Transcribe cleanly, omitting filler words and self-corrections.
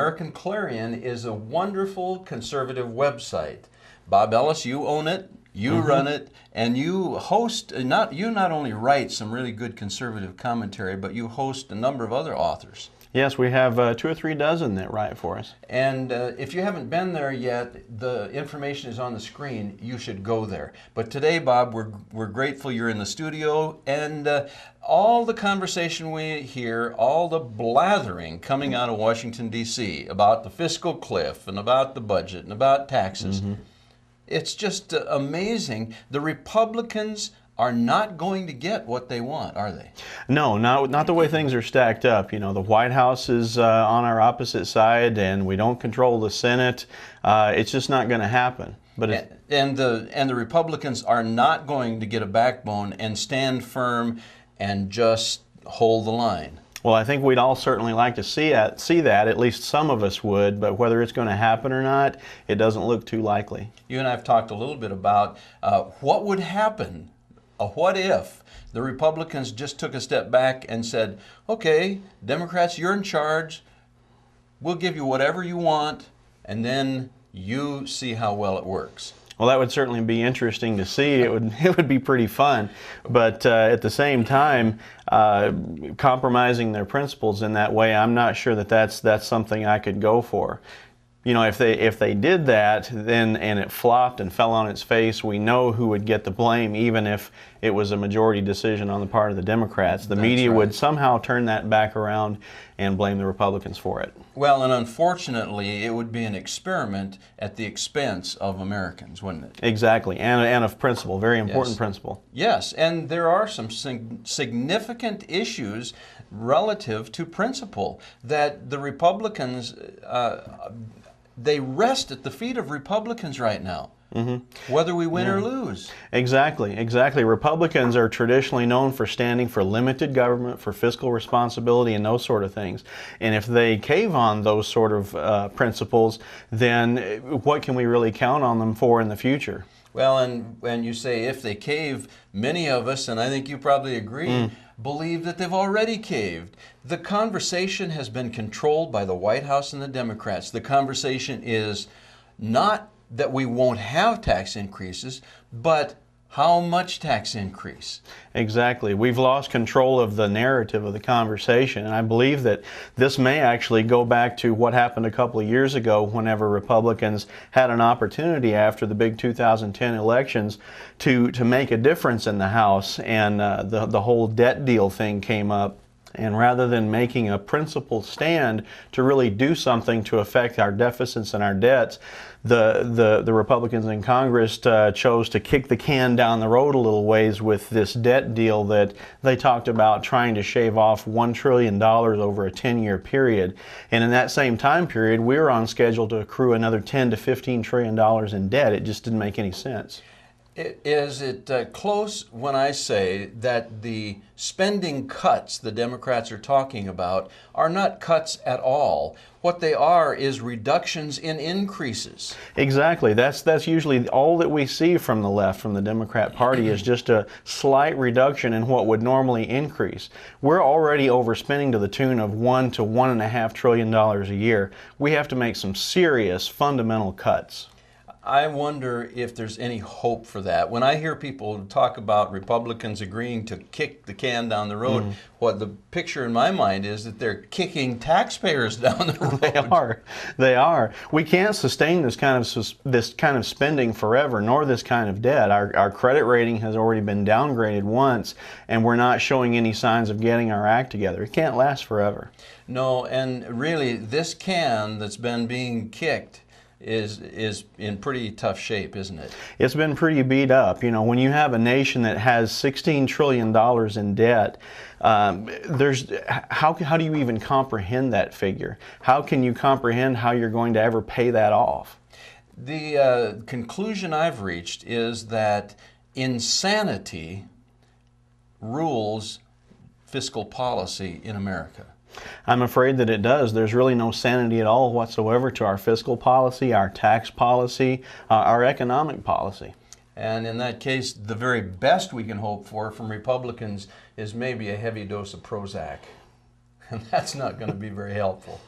American Clarion is a wonderful conservative website. Bob Ellis, you own it, you run it, and you host, you not only write some really good conservative commentary, but you host a number of other authors. Yes, we have 2 or 3 dozen that write for us. And if you haven't been there yet, the information is on the screen. You should go there. But today, Bob, we're grateful you're in the studio, and all the conversation we hear, all the blathering coming out of Washington, D.C. about the fiscal cliff and about the budget and about taxes. It's just amazing. The Republicans are not going to get what they want, are they? No, not the way things are stacked up. You know, the White House is on our opposite side, and we don't control the Senate. It's just not going to happen. But and the Republicans are not going to get a backbone and stand firm and just hold the line. Well, I think we'd all certainly like to see that, at least some of us would, but whether it's going to happen or not, it doesn't look too likely. You and I have talked a little bit about what would happen, what if the Republicans just took a step back and said, okay, Democrats, you're in charge, we'll give you whatever you want, and then you see how well it works. Well, that would certainly be interesting to see. It would be pretty fun, but at the same time, compromising their principles in that way, I'm not sure that that's something I could go for. You know, if they did that, then and it flopped and fell on its face, we know who would get the blame, even if it was a majority decision on the part of the Democrats. The media would somehow turn that back around and blame the Republicans for it. Well, and unfortunately, it would be an experiment at the expense of Americans, wouldn't it? Exactly, and of principle, very important principle. Yes, and there are some significant issues relative to principle that the Republicans, they rest at the feet of Republicans right now, whether we win or lose. Exactly. Republicans are traditionally known for standing for limited government, for fiscal responsibility, and those sort of things. And if they cave on those sort of principles, then what can we really count on them for in the future? Well, and when you say if they cave, many of us, and I think you probably agree, believe that they've already caved. The conversation has been controlled by the White House and the Democrats. The conversation is not that we won't have tax increases, but how much tax increase? Exactly. We've lost control of the narrative of the conversation, and I believe that this may actually go back to what happened a couple of years ago whenever Republicans had an opportunity after the big 2010 elections to make a difference in the House, and the whole debt deal thing came up. And rather than making a principled stand to really do something to affect our deficits and our debts, the Republicans in Congress chose to kick the can down the road a little ways with this debt deal that they talked about trying to shave off $1 trillion over a 10-year period. And in that same time period, we were on schedule to accrue another $10 to $15 trillion in debt. It just didn't make any sense. Is it close when I say that the spending cuts the Democrats are talking about are not cuts at all? What they are is reductions in increases. Exactly. That's usually all that we see from the left, from the Democrat Party, is just a slight reduction in what would normally increase. We're already overspending to the tune of $1 to $1.5 trillion a year. We have to make some serious fundamental cuts. I wonder if there's any hope for that. When I hear people talk about Republicans agreeing to kick the can down the road, what the picture in my mind is that they're kicking taxpayers down the road. They are. We can't sustain this kind of spending forever, nor this kind of debt. Our credit rating has already been downgraded once, and we're not showing any signs of getting our act together. It can't last forever. No, and really, this can that's been being kicked is in pretty tough shape, isn't it? It's been pretty beat up. You know, when you have a nation that has $16 trillion in debt, how do you even comprehend that figure? How can you comprehend how you're going to ever pay that off? The conclusion I've reached is that insanity rules fiscal policy in America. I'm afraid that it does. There's really no sanity at all whatsoever to our fiscal policy, our tax policy, our economic policy. And in that case, the very best we can hope for from Republicans is maybe a heavy dose of Prozac. And that's not going to be very helpful.